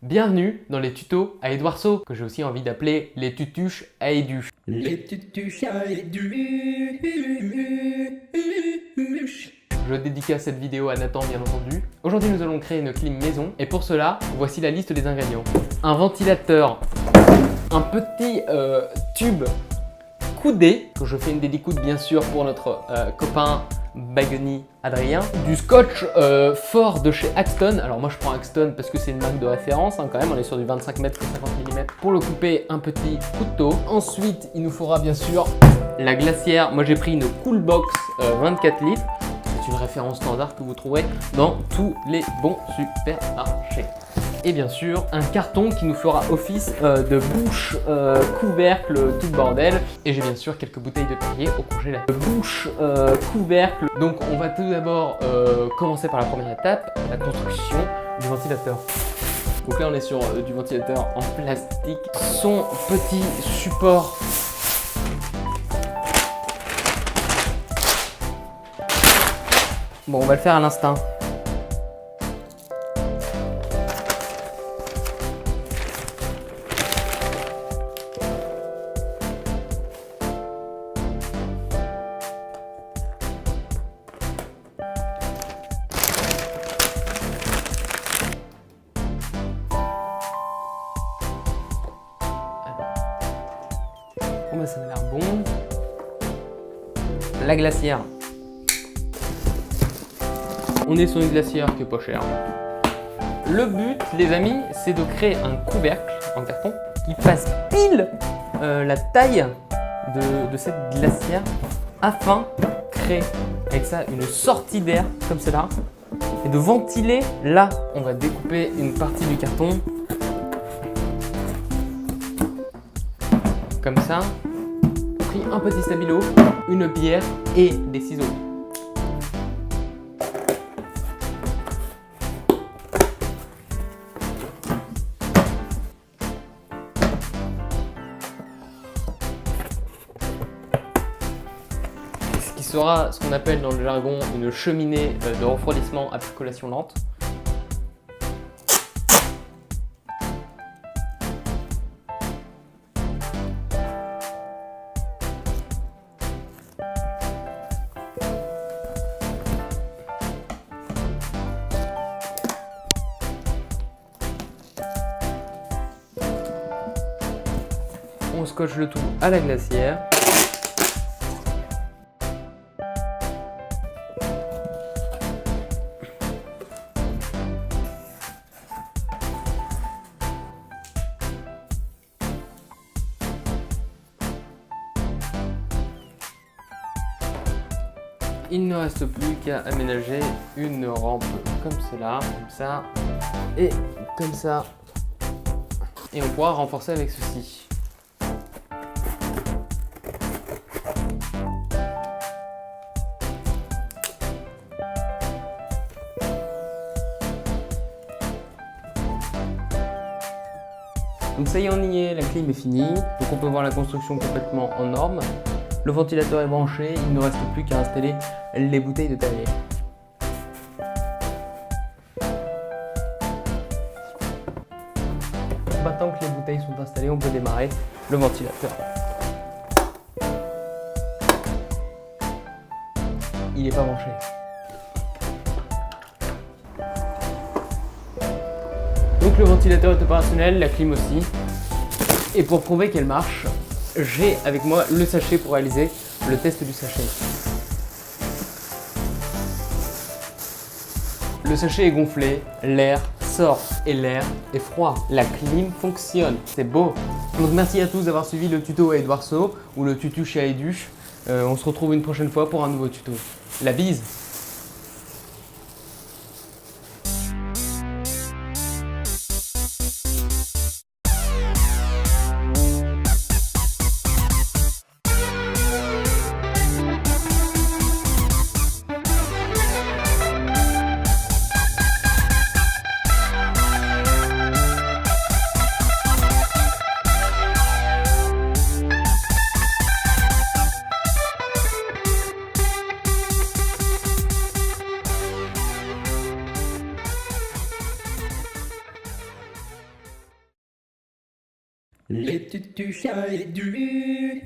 Bienvenue dans les tutos à Edouardso, que j'ai aussi envie d'appeler les tutuches à Edu. Les tutuches à Edu. Je dédicace cette vidéo à Nathan bien entendu. Aujourd'hui nous allons créer une clim maison et pour cela, voici la liste des ingrédients. Un ventilateur, un petit tube coudé, que je fais une dédicoude bien sûr pour notre copain Bagoni Adrien. Du scotch fort de chez Axton. Alors moi je prends Axton parce que c'est une marque de référence quand même. On est sur du 25 mm 50 mm. Pour le couper, un petit couteau. Ensuite il nous faudra bien sûr la glacière. Moi j'ai pris une Coolbox 24 litres. C'est une référence standard que vous trouverez dans tous les bons supermarchés. Et bien sûr, un carton qui nous fera office de bouche, couvercle, tout le bordel. Et j'ai bien sûr quelques bouteilles de Perrier au congélateur. Bouche, couvercle. Donc on va tout d'abord commencer par la première étape, la construction du ventilateur. Donc là on est sur du ventilateur en plastique. Son petit support. Bon, on va le faire à l'instinct. Bon bah ça m'a l'air bon. La glacière. On est sur une glacière qui est pas chère. Le but, les amis, c'est de créer un couvercle en carton qui fasse pile la taille de cette glacière afin de créer avec ça une sortie d'air comme cela et de ventiler. Là, on va découper une partie du carton comme ça. Pris un petit stabilo, une bière et des ciseaux. Ce qui sera ce qu'on appelle dans le jargon une cheminée de refroidissement à percolation lente. On scotche le tout à la glacière. Il ne reste plus qu'à aménager une rampe comme cela, comme ça, et comme ça. Et on pourra renforcer avec ceci. Donc ça y est, on y est, la clim est finie. Donc on peut voir la construction complètement en norme. Le ventilateur est branché, il ne reste plus qu'à installer les bouteilles de Perrier. Maintenant que les bouteilles sont installées, on peut démarrer le ventilateur. Il n'est pas branché. Donc le ventilateur est opérationnel, la clim aussi. Et pour prouver qu'elle marche, j'ai avec moi le sachet pour réaliser le test du sachet. Le sachet est gonflé, l'air sort et l'air est froid. La clim fonctionne, c'est beau. Donc merci à tous d'avoir suivi le tuto à Edouardso ou le tutu chez Edu. On se retrouve une prochaine fois pour un nouveau tuto. La bise! Les tutus chats et du